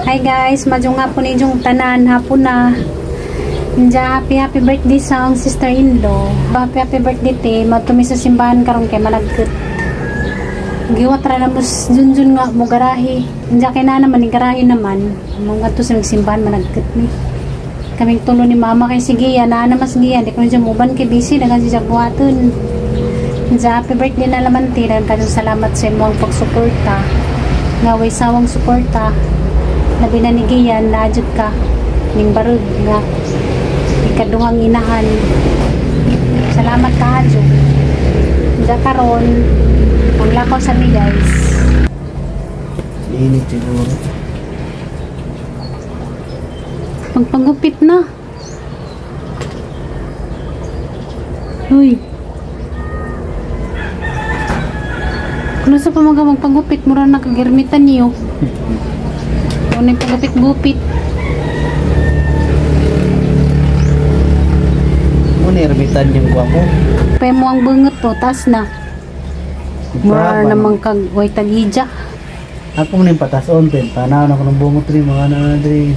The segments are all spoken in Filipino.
Hi guys, madyo nga po ninyong tanan hapon na. Happy birthday sa ang sister-in-law. Happy birthday te. Matumi sa simbahan karon kay malagkit. Giwat ra na mus junjun nga mo garahe. Inja kay na naman ni garahe naman. Mga to sa simbahan malagkit ni. Kaming tulo ni mama kay sige ya na mas giya di ko na muban kay busy dagan siya buhaton. Happy birthday na laman te. Daghang salamat sa imong pagsuporta. Nga way sawang suporta. Labi na ni Gian, naadjud ka ning barug nga ikaduhang inahan. Salamat ka adyo. Diya karon ang lakaw sa mi guys. Init siguro. Magpagupit na. Uy. Kung sa pamaga magpagupit, mura na kagirmitan niyo. Ano yung pagupit-gupit? Muna ermitan yung guwapo. Pay mo ang bungot to, tas na. Mura namang kagway tagidya. Ako muna yung patason, tanaw na ko ng bungot rin, mga nanadri.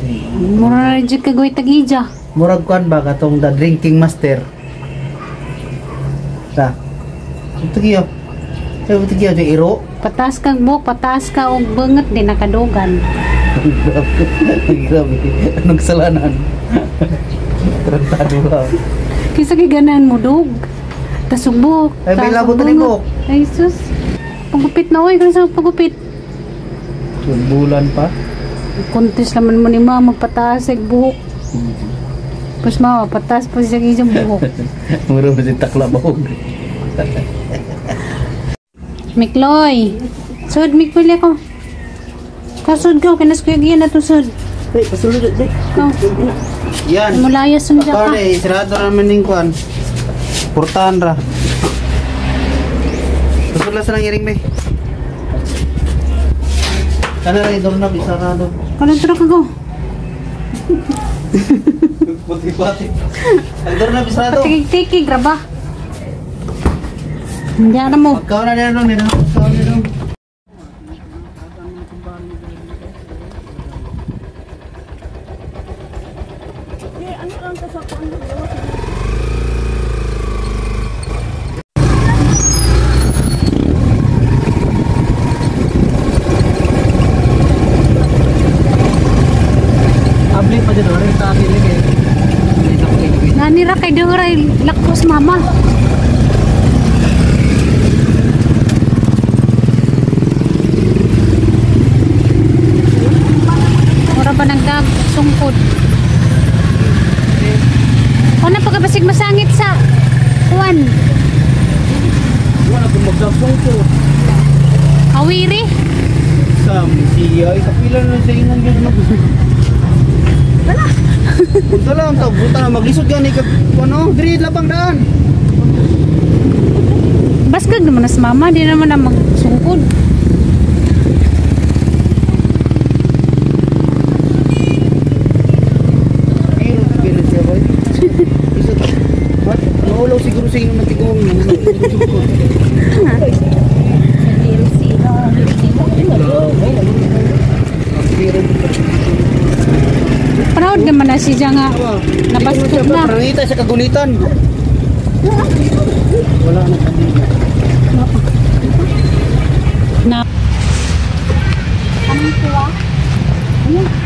Mura na dyan kagway tagidya. Murag kuhan ba katong the drinking master? Ta. Ito kiyo. Ito kiyo, ito iro. Patas kang buhok, patas ka og bungot din nakadugan. Grabe. Anong kasalanan? Tarantado ka. Kisa kay ganahan mo dog. Tasubok. Ay, may labot na ni buhok. Ay, sus. Pagupit na, oy. Kaya sa pagupit. Bulan pa. Kuntis naman mo ni mama, pataas ay buhok. Pas mama, pataas pa siya kayong buhok. Mura mo si taklabog. Mikloy. Sud, Mikloy ako. Kasud ka, kinas ko yung na to sud. Hey, pasulod. Oh. Yan. Mulayas sundya ka. Pare, sirado naman yung kuhan. Portahan ra. Pasulod sa nangiring, be. Kana rin, doon na, bisarado. Kalentro ka ko. Pati-pati. Ang doon na, bisarado. Patikig-tikig, raba. Hindi na mo. Magkaw na niya doon, magkaw na doon. Nanira kay Doray lakos mama. Ora ba nagdag sungkod? O na pagkabasig masangit sa kuwan. Wala kong magdagpong Awiri? Sam, siya, ikapilan na sa inong yun na. Wala. Punta lang, punta na, maglisod yan, ano, diri, lapang daan. Baskag naman na sa mama, di naman na magsungkod. Ayun, tigil siya, boy. What? Naulaw siguro sa inong natigong. Proud naman na siya nga napasok na. Pranita sa kagunitan. Wala na kanina. Na. Anong kuha? Ayun. Ano?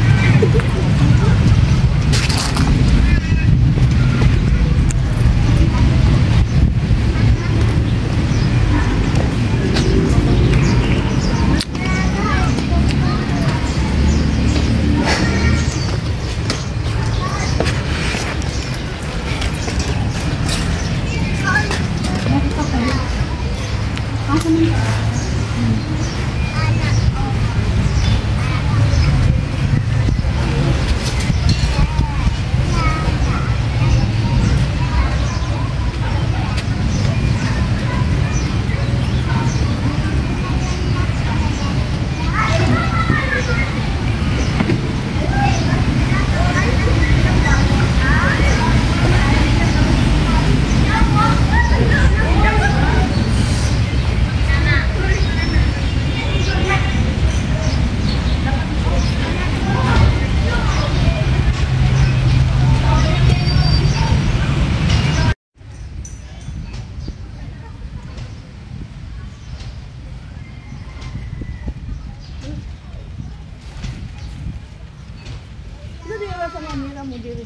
sa Manila mo diri.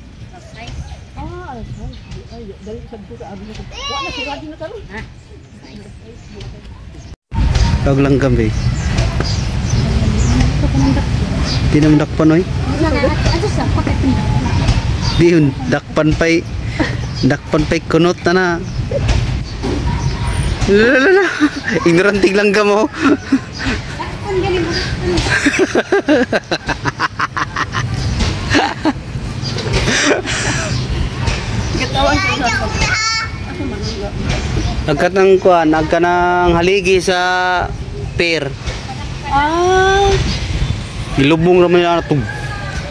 Ay, dali sa buka abi ko. Wala si Radi na karon. Tawag lang kami. Di naman dakpan oy. Ano sa paket mo? Di yun, dakpan pa'y kunot na. Lalala, ignoranting lang ka mo. Ang galing mo. Katawan ko sa. Nagkat ng kuan, nagka ng haligi sa pear. Ah, Ilubong naman yung tug.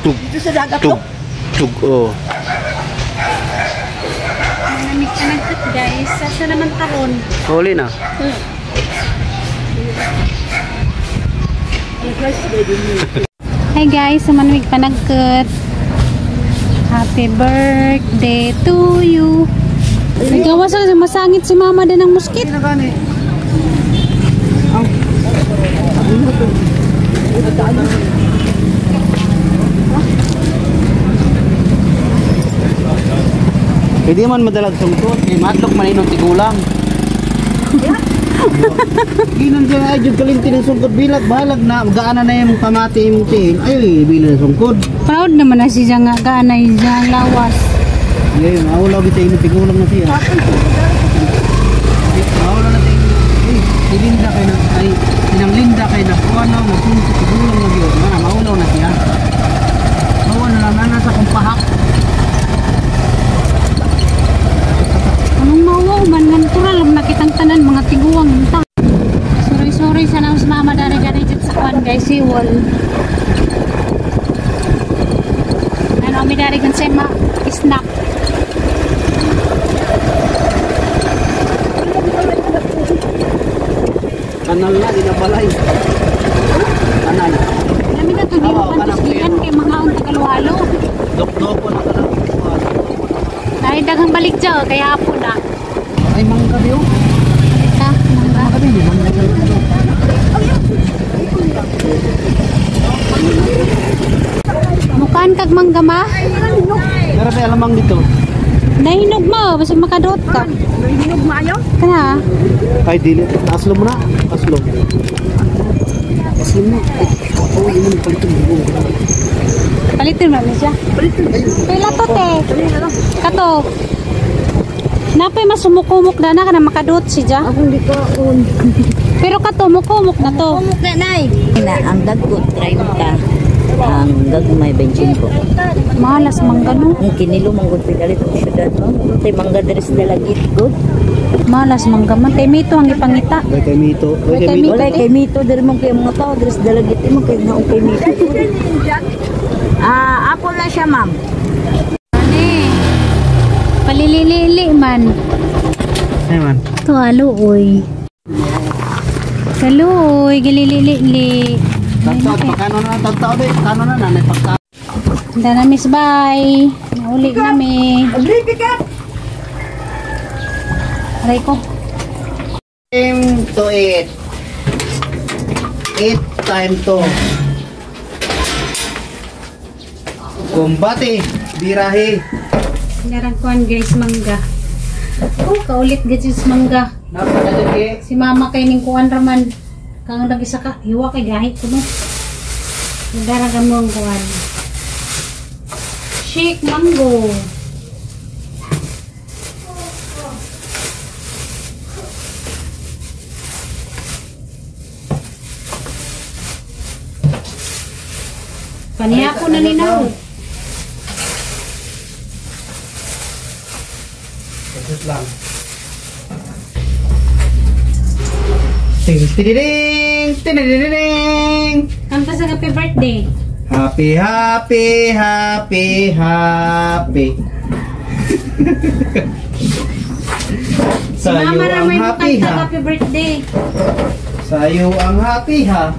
dito sa dagat Tug. to. Tug, oh. Manamig ka nagkat guys. Sasa naman taron. Huli na. Hi guys, manamig pa nagkat. Happy birthday to you. Nagawa sa masangit si mama din ng muskit. Hindi na gani. Pwede man madalag sungkot, eh matlok man inong tigulang. Ginan siya ay jud kalinti ng sungkot bilag balag na gaana na yung kamati imong tiin. Ay bilang sungkot. Proud naman na siya nga ganay siya lawas. Ngayon, awala kita inong tigulang na siya. Awala na tayo. Si Linda kay na ay sinang Linda kay na kuano na sungkot tigulang na gyud. Mana maulaw na siya. Mawala na nasa kumpahak. Anong mawaw man natural nakitang tanan mga tiguang ta. Sorry sana sa mama dari sa kwan guys si wall. Ano mi dari kan sa snack. Kanal na ginabalay. Kanal. Nami na to dito pantislian kay mga ang Tagalwalo. Dok-dok po na kanal. Dahil daghang balik dyan, kaya po na. Ay mangga biyo. Ika, mangga. Mangga biyo, mangga biyo. Mukhaan kag mangga ma? Meron may alamang dito. Nahinog mo, basta makadot ka. Hinog maayo. Kana? Ay dili, aslo mo na. Aslo. Aslo mo. Oh, yun ang palitin mo. Palitin mo siya. Pila to te. Kato. Napay masumukumok na ka na makadot siya. Ako hindi ka Pero kato, mukumok na to. Kumuk na nay. Ang dagko 30. Ang gagmay 25. Malas mangga no. Ang kinilo manggod pidalit ang syudad mo. Tay mangga deres dalagit good. Malas mangga man. Kay mito ang ipangita. Ay kay Mito. Ay Kay kay Mito. Wala kay mito der mo kay mga tao deres dalagit mo kay naong kay mito. Apple na siya ma'am. Ani. Palilili man. Ay man. To aluoy. Kaluoy, gilili-li. Tagtaw, pagkano na tagtaw din. Kano na nanay pagtaw. Handa na miss bye. Nauli kami. Agree ka. Aray ko. Time to eat. Eat time to. Kumbati, birahe. Naragkuhan guys, mangga. Oh, kaulit guys mangga. Napakadagi. Si mama kay ning kuan raman. Kang nag-isa ka, hiwa kay gahit ko no. Nagdaragan mo ang kuan. Shake mango. Paniya ko na ninaw. Just lang. Ting-tididing! Tinididing! Kanta sa happy birthday. Happy, happy, happy, happy. Si mama ang ramay mo happy kanta ha. happy birthday. Sayo ang happy ha.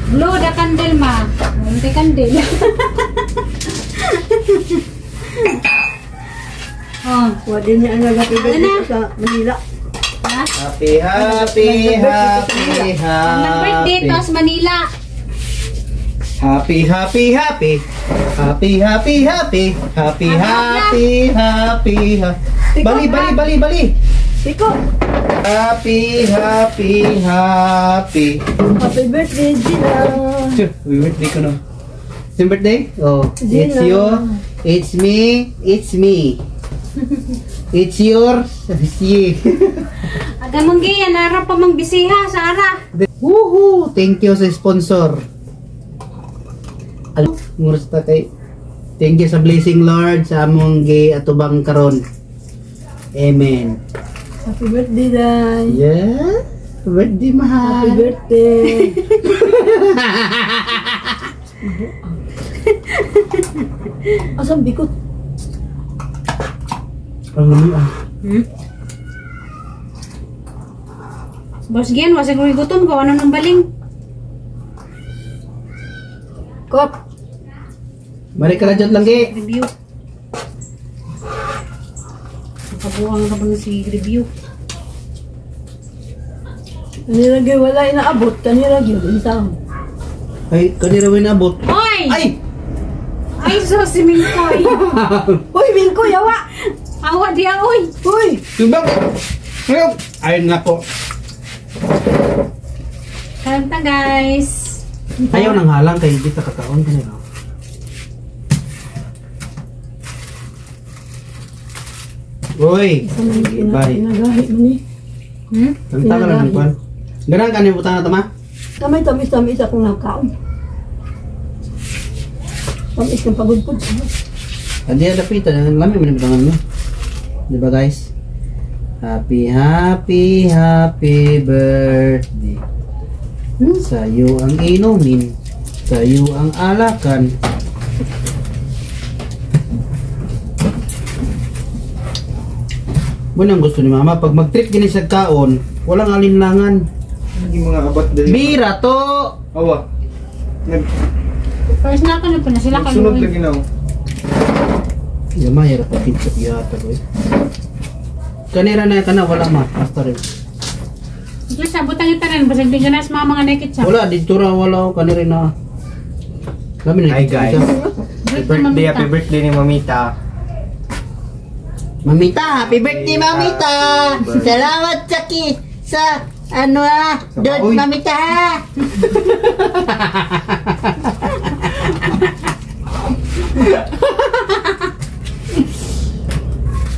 Blow the candle ma. Hindi candle. Oh, Wala niya ang nagapigil Ano? sa Manila. ha? Happy, happy, happy, Ang birthday happy. to sa Manila. Happy, happy, happy. Happy, happy, happy. Happy, happy, happy. Bali, bali, bali, bali. Iko. Happy, happy, happy. Happy birthday, Gina. Sure, happy birthday ko no. It's your birthday? Oh, Gina. it's you. It's me. It's me. It's yours. It's you. Aga mong giyan, nara pa mang bisiha, Sara. Woohoo! Thank you sa sponsor. Muras ta kay. Thank you sa blessing Lord sa among atubang karon. Amen. Happy birthday, Day. Yeah. Birthday Happy mahal. birthday. Asam bikot. Ang ano Boss Gian, wasag ko gutom ko, ano nang baling? Kop. Mari ka lang gi. Review. Nakabuhang ka ba na si review? Kanilagay wala inaabot. Kanilagay intang. Ay, kanira way nabot. Hoy! Ay! Ay, so si Mingkoy. Uy, Milko, yawa. Awa di aoy. Uy. Tubag. Ay nako. Kanta guys. Ayaw nang halang kay hindi ta kakaon kanila. Uy. Bye. Inagahi mo ni. Kanta ka lang kuan. Ganang kanin butang na tama. Tamis akong nakaon. Tamis ng pagudpud. Adi ada pita dengan lami man bitangan mo. Di ba guys? Happy happy happy birthday. Sa'yo ang inumin, sa'yo ang alakan. Bunang gusto ni mama pag mag-trip gini sa kaon, walang alinlangan. Hindi mga abat dali. Bira to. Awa. First na ako na po na sila Sunod kaluin. lagi na. Yama yara pa kitsa yata ko. Kanira na kana wala ma, basta rin. Ito sa butang ito rin, basag di ganas mga nakit siya. Wala dito ra wala kanira na. Kami na. Hi, guys. Happy birthday ni Mamita. Mamita, happy birthday Mamita. Salamat sa ano Uy. Mamita.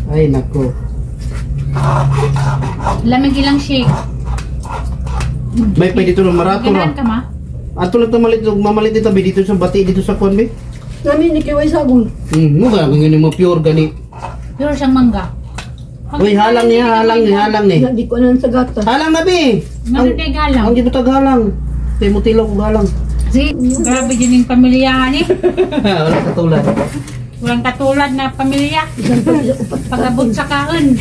Ay nako. Lamig ilang shake. May pa dito ng marato ra. Ganahan ka ma? Ato lang tamalit mamalit dito dito sa bati dito sa kon be. Kami ni Kiway Sagol. Mo ga ngini mo pure gani. Pure siyang mangga. Uy halang ni. Hindi ko na sa gata. Halang na be. Ano tayo galang? Ang dito tag halang. Tay mo tilaw ko halang. Si, grabe din yung pamilyahan eh. Wala katulad. Walang katulad na pamilya. Isang pagkisa upat. Pag-abot sa kaon.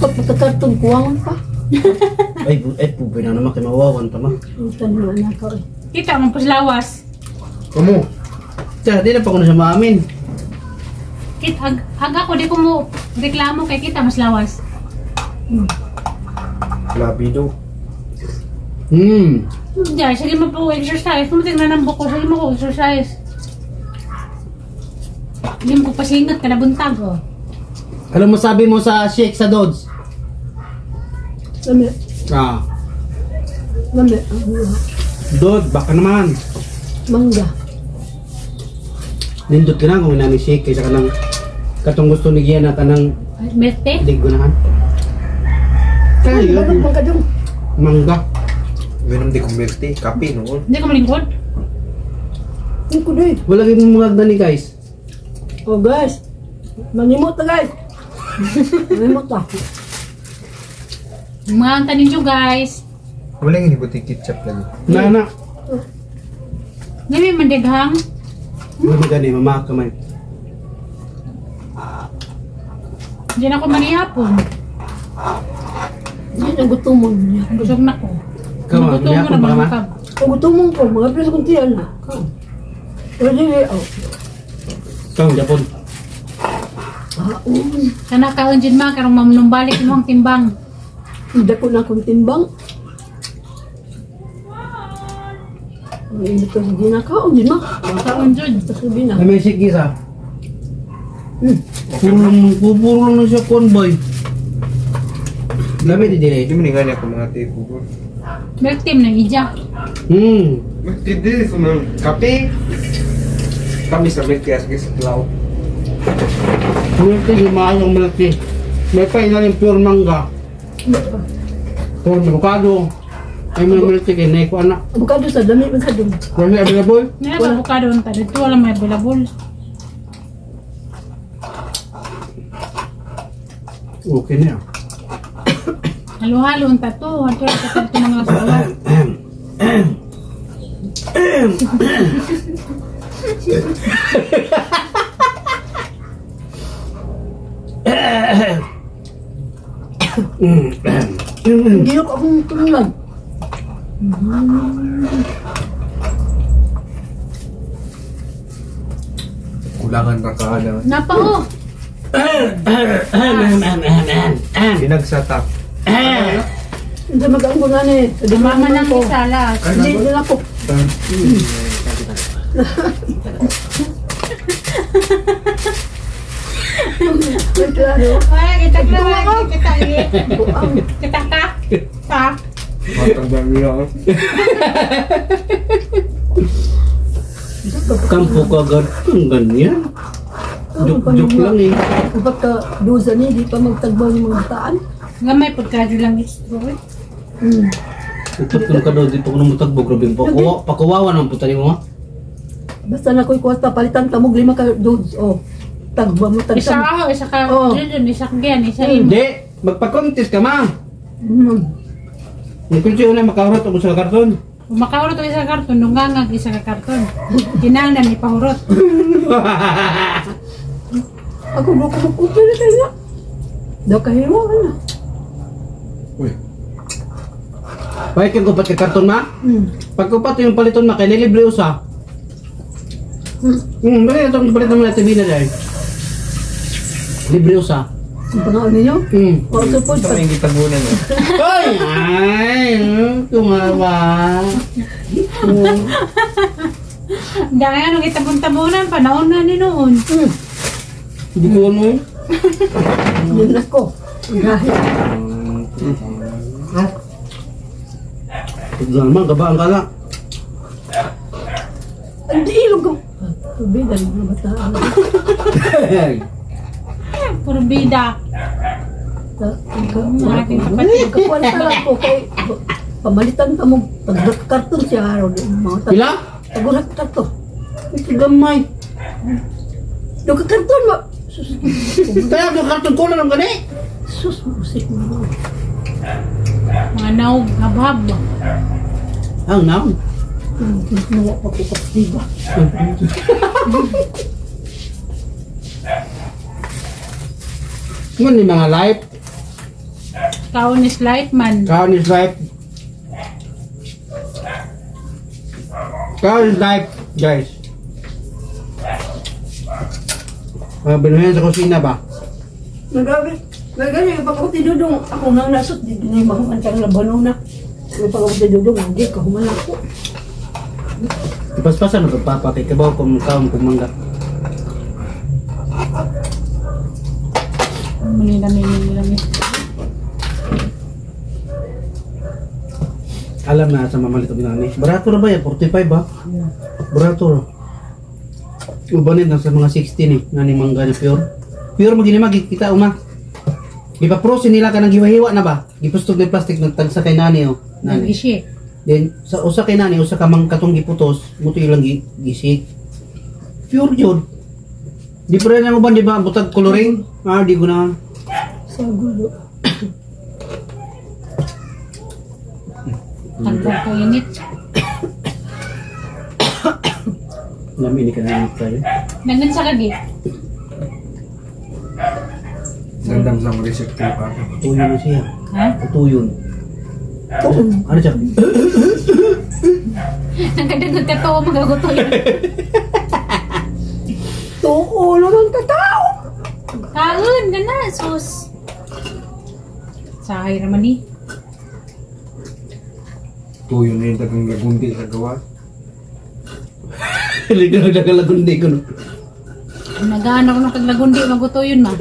Pagkakartong kuwangan pa. Ay pubi na naman kay mawawan tama. Ang tanong na ka eh. Kita mo lawas. Kamu. Tiyan, di na pa ko na sa maamin. Aga ko di ko mo reklamo kay kita mas lawas. Labido. Diyan, sige mo po exercise. Kung tingnan ng buko, sige mo ko exercise. Hindi mo ko pasingat ka na buntag oh. Ano mo sabi mo sa shake sa Dodds? Lami. Ah. Lami. Dod, baka naman. Mangga. Nindot ka na kung inami shake kaysa ka ng katong gusto ni Gian na kanang Mete? ligunahan. Kaya Bakit yun. mangga dong? Mangga. Meron di kong milk tea. Kape noon. Hindi ka malingkod? Hindi ko doy. Wala kayo mga agdani guys. Oh guys. Manimot na guys. Manimot na. Mga tanin nyo guys. Wala yung hibuti ketchup lagi. Na. Hindi may mandeghang. Wala gani, mamak kamay. Hindi na ako manihapon. Hindi na gutumon niya. Busog na ko. Kama, Nagutom manihapon na pa ka, ma? manukab. Kung gutumon ko, mga pres kong tiyan na. Pero di oh. Kang Japon. Kana kaon dyan ma, karong mamunumbalik mo ang timbang. Hindi ko na kong timbang. Hindi ko sige na kaon din mo. Kaon dyan. Sabi na. May sige sa. Puro lang siya convoy. Lamig di dire. Hindi mo nga niya kung mga tipo bro. Milk team na ija. Hindi ko ng kape. Kami sa milk kaya sa klaw. Milk tea, maayong milk tea. May pa inalim pure mangga. Pure avocado. Ay mga milk tea kinay ko anak. Avocado sa dami man sa dun. Wala available? Nga ba avocado nta dito wala may available. Okay na. Halo-halo nta to, ato ka to mga sawa. Hindi ako akong tulad. Kulangan na ka na. Napa oh. Pinagsatak. Hindi mag-angko na ni. Mama nang isala. Hindi na ako. Claro. Ay, kita ka. Ta. Matang dami ako. Kampo ka agad. Ang ganyan. Joke lang eh. Kapag ka dosa ni, di pa magtagbaw ng mga taan. Gamay pagkado lang istro. Upot kung ka daw di pa ko namutagbo. Grabe pakawawa ng puta ni mo ha. Basta na ko'y kuwasta, palitan ka mo, 5 ka dosa. Oh, tagba mo, Isa tagba. ako, isa ka. Oh. Dun, isa ka yan, isa imo. Hindi. Magpa-contest ka ma. Mm. Yung kulsi una makahurot ako sa karton. Kung makahurot ang isa ka karton, nungangag isa ka karton. Kinahanglan ipahurot. Ako mo ko magkumpir na tayo. Daw kahiro na. Uy. Pahit kang kupat ka karton ma. Pagkupat yung paliton ma, kaya nilibre usa. Bakit itong palitan mo na TV na dahil? Libre usa. Ang pangaon ninyo? O, support Ito pa. yung kitabunan mo. Ay! Ay! Tumawa. Dahil anong itabon-tabunan, panahon na ni noon. Hindi ko ano eh. Yun na ko. Dahil. Pagdama, gabaan ka lang. Hindi ilog ko. Tubig, ang mga bataan. Puro bida. Aking kapatid. Kakuha na lang ko kay pamalitan ka mo. Pag-karton siya araw. Pila? Pag-karton. Ito gamay. Doon ka karton mo. Sus. Kaya yung karton ko na lang gani. Sus, musik mo. Mga naog, habhab. Ang naon. Nawa pa ko kaptiba. Ngun ni mga life. Kaon is light man. Kaon is life. Kaon is life, guys. Binuhin sa kusina ba? Nagani, pag ako tinudong, ako nang nasot, di na yung mahuman kang labano na. Pag ako tinudong, hindi ka humalako. Paspasan na pagpapakay kabaw kung kaon kumangga. Manilami. Alam na sa mamalit ang binani. Barato na ba yan? 45 ba? Barato na. Ubanit na sa mga 16 eh. Nga ni mangga na pure. Pure maginima, kita uma. Ipaprosin nila ka ng giwahiwa na ba? Gipustog na plastic nagtagsa kay nani oh. Nani. Nag-ishi. Then sa usa kay nani usa ka mang katong giputos, muto ilang gisik. Pure jud. Di pa rin ang uban di ba butag coloring? Di ko na. Sa gulo. Tagdag ko init. Nami ni kana tayo. Nangan sa kagi. Nandang sa resip ko pa. Tuyo na siya. Ha? Tuyon. Ano siya? Nagkadagot ka to, magaguto yun. Tuo naman ka tao. Kaon, gana, sus. Sahay naman ni. Tuyo na yung tagang lagunti sa gawa. Ligaw na kalagundi ko. Nagaano ko ng kaglagundi, maguto yun ma.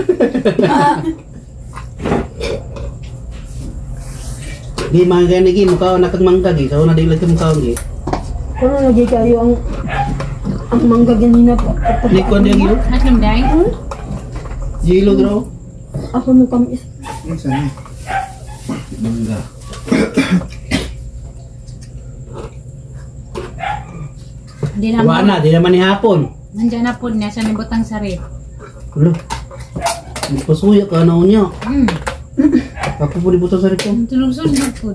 Di mga ganigi, mukha na kagmanggag eh. Sa una di lagi mukha ang eh. Kung lagi kayo ang mangga ganina pa. Likon niya gino. Asim day? Jilo draw. Ako mo kamis. Mangga. Di naman. Wala na, di naman ni hapon. Nandiyan na po niya sa nibutang sari. Ulo. Pasuya ka na unya. Ako po libutan sa rito. Tulog-sunod po.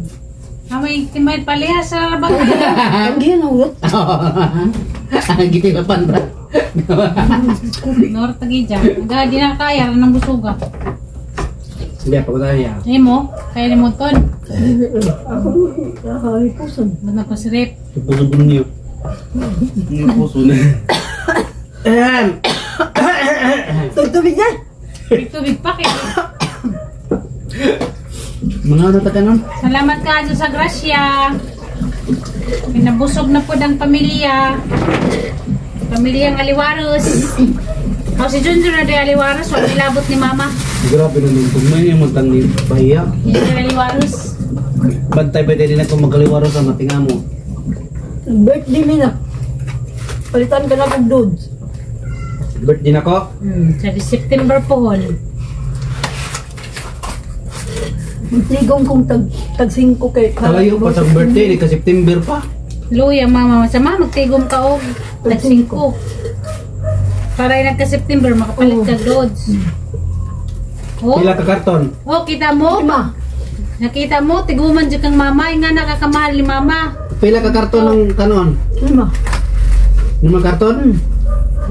Kamay timay paliha sa bago. Ang ginawat. Gitu ka pandra. Nor tagi dyan. Aga di na kaya ng busuga. Hindi pa ko tayo ya. Ay mo, kaya ni mo ton. Ako nakalipusan. Ba't na pasirip? Puso ko niyo. Puso na. Tugtubig na. Tubig pa kayo. Mga ano ta kanon? Salamat ka sa grasya. Pinabusog na po ng pamilya. Pamilyang Aliwaros. O si Junjun na di Aliwaros, wag nilabot ni Mama. Grabe na nung tumay yung matang ni Bahia. Hindi di Aliwaros. Bantay pa din ako magkaliwaro sa matinga mo. Birthday mi na. Palitan ka na kong dudes. Birthday na ko? Sa September po hol. Magtigong kong tag-5 kay Kalayo pa sa birthday, ka September pa. Luya Mama, masama magtigom ka og tag-5. Para nagka-September makapalit ka Dodds. Oh, Pila ka karton? oh, kita mo? Ma, Nakita mo, tiguman dyan kang mama, nga nakakamahal ni Mama. Pila ka karton ng kanon? ma. 5 karton?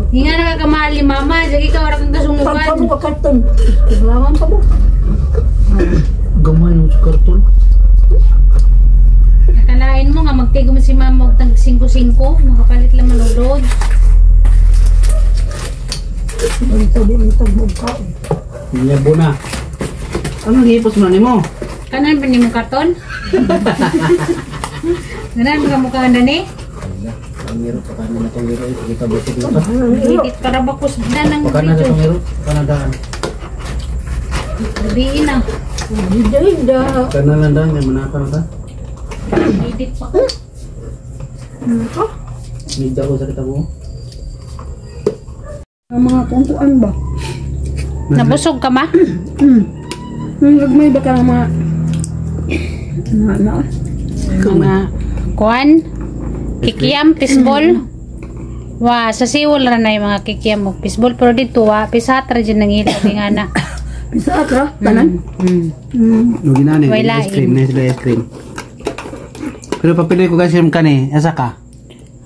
Nga nakakamahal ni Mama, dyan ikaw kang kasungukan. Pagpapong ka karton. Kailangan pa mo. Gamay mo sa karton. Nakalain mo nga, magtigom si Mama og tag 5-5, makapalit lang man og Dodds. Bantay din itag mo ka. Nyabo na. Ano gihipos mo na nimo? Kanan ba ni mo karton? Kanan ba mo kanan ni? Pangiro pa kanan na pangiro kita butik na pa. Higit para bakos na ng Pakanan na video. pangiro, kanadaan. Gabiin na. Hida-hida. Kanan lang daan kay manaka na ta. Edit pa. Nida ko sa kita mo. Ang mga puntuan ba? Nabusog ka ma? Nagmay ba ka ng mga na Mga kuan, kikiam, pisbol. Wa, sa siwol ra na yung mga kikiam mo pisbol. Pero dito wa, pisatra dyan ng ilaw. Di nga na. Bisa ka? Tanan? No ginani, May ice cream, lain. na ice cream. Pero papili ko kasi yung kani, asa ka?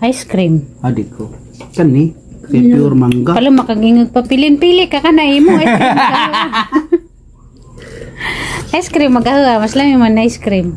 Ice cream. Adik ko. Kani, kay pure mangga. Palo makagingog pa pilin-pili ka na imo. Ice cream magawa. Mas lami man na ice cream.